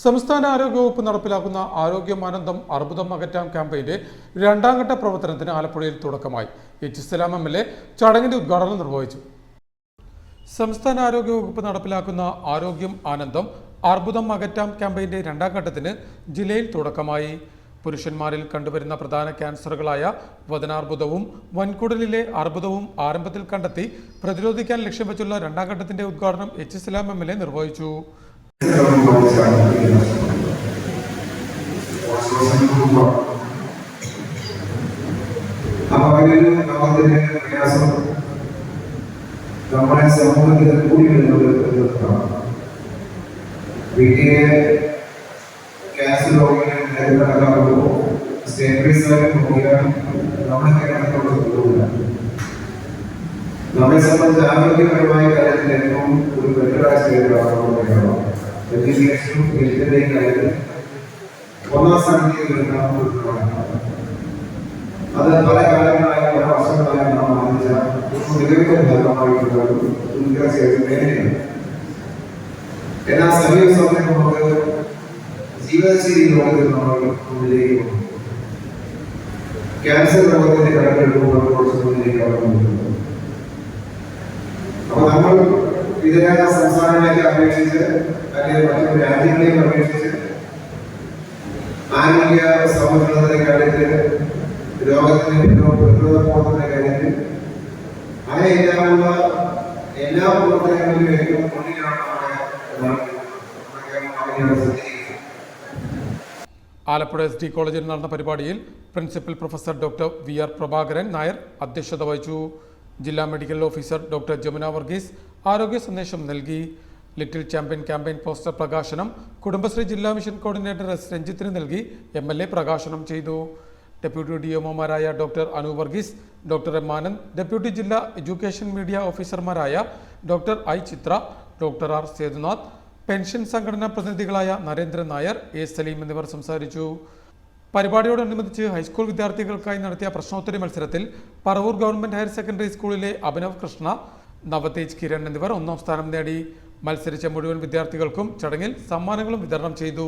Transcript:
സംസ്ഥാന ആരോഗ്യവകുപ്പ് നടപ്പിലാക്കുന്ന ആരോഗ്യം ആനന്ദം അർബുദം അകറ്റാം ക്യാമ്പയിന്റെ രണ്ടാം ഘട്ട പ്രവർത്തനത്തിന് ആലപ്പുഴയിൽ തുടക്കമായി. എച്ച് സലാം എം.എൽ.എ ചടങ്ങിന്റെ ഉദ്ഘാടനം നിർവഹിച്ചു. സംസ്ഥാന ആരോഗ്യവകുപ്പ് നടപ്പിലാക്കുന്ന ആരോഗ്യം ആനന്ദം അർബുദം അകറ്റാം ക്യാമ്പയിന്റെ രണ്ടാം ഘട്ടത്തിന് ജില്ലയിൽ തുടക്കമായി. പുരുഷന്മാരിൽ കണ്ടുവരുന്ന പ്രധാന ക്യാൻസറുകളായ വദനാർബുദവും വൻകുടലിലെ അർബുദവും ആരംഭത്തിൽ കണ്ടെത്തി പ്രതിരോധിക്കാൻ ലക്ഷ്യം വെച്ചുള്ള രണ്ടാം ഘട്ടത്തിന്റെ ഉദ്ഘാടനം എച്ച് സലാം എം.എൽ.എ നിർവഹിച്ചു. നമ്മുടെ സമൂഹത്തിൽ കൂടി വരുന്നത് വീട്ടിലെ ക്യാൻസർ രോഗികളെ കണക്കാക്കുമ്പോൾ സ്റ്റേബിലൈസറായി നോക്കിയാൽ നമ്മുടെ കേരളത്തോട് നമ്മെ സംബന്ധിച്ച് ആരോഗ്യപരമായ കാര്യത്തിൽ ഏറ്റവും ഒരു വെല്ലുവിളിയാണ്. വെല്ലുവിളിയും ഹെൽത്തിന്റെയും കാര്യത്തിൽ ഒന്നാം സ്ഥാനത്തേക്ക് വരുന്ന അത് പല കാലങ്ങളായി പല വർഷങ്ങളായി നാം ആരംഭിച്ച മികവിന്റെ ഭാഗമായിട്ടുള്ള എന്നാൽ സമീപ സമയം നമുക്ക് ജീവിതശൈലി രോഗത്തിൽ നമ്മൾ മുന്നിലേക്ക് പോകും. ക്യാൻസർ രോഗത്തിന്റെ കടക്കെടുക്കുമ്പോൾ കുറച്ച് മുന്നിലേക്ക് കടന്നു. അപ്പൊ നമ്മൾ ഇതര സംസ്ഥാനങ്ങളെ അപേക്ഷിച്ച് അല്ലെങ്കിൽ മറ്റു രാജ്യങ്ങളെയും അപേക്ഷിച്ച് ആരോഗ്യ സൗഹൃദത്തിന്റെ കാര്യത്തിൽ രോഗത്തിന്റെ പ്രതിരോധ പ്രവർത്തനത്തിന്റെ കാര്യത്തിൽ അങ്ങനെയെല്ലാമുള്ള എല്ലാ പ്രവർത്തനങ്ങളിലും ഏറ്റവും മുന്നിലാണ് ആലപ്പുഴ എസ്.ഡി. കോളേജിൽ നടന്ന പരിപാടിയിൽ principal professor doctor VR. Prabhakaran Nair അധ്യക്ഷത വഹിച്ചു. ജില്ലാ medical officer doctor Jamuna Varghese ആരോഗ്യ സന്ദേശം നൽകി. ലിറ്റിൽ ചാമ്പ്യൻ ക്യാമ്പയിൻ പോസ്റ്റർ പ്രകാശനം കുടുംബശ്രീ ജില്ലാ മിഷൻ കോർഡിനേറ്റർ എസ്. രഞ്ജിത്തിന് നൽകി എം.എൽ.എ പ്രകാശനം ചെയ്തു. ഡെപ്യൂട്ടി DMOമാരായ doctor Anu Varghese, doctor M. Anand, deputy ജില്ലാ എഡ്യൂക്കേഷൻ മീഡിയ ഓഫീസർമാരായ doctor I. Chitra, doctor R. Sethunath, pension സംഘടനാ പ്രതിനിധികളായ നരേന്ദ്രൻ നായർ, എ. സലീം എന്നിവർ സംസാരിച്ചു. പരിപാടിയോടനുബന്ധിച്ച് ഹൈസ്കൂൾ വിദ്യാർത്ഥികൾക്കായി നടത്തിയ പ്രശ്നോത്തരി മത്സരത്തിൽ പറവൂർ ഗവൺമെന്റ് ഹയർ സെക്കൻഡറി സ്കൂളിലെ അഭിനവ് കൃഷ്ണ, നവതേജ് കിരൺ എന്നിവർ ഒന്നാം സ്ഥാനം നേടി. മത്സരിച്ച മുഴുവൻ വിദ്യാർത്ഥികൾക്കും ചടങ്ങിൽ സമ്മാനങ്ങളും വിതരണം ചെയ്തു.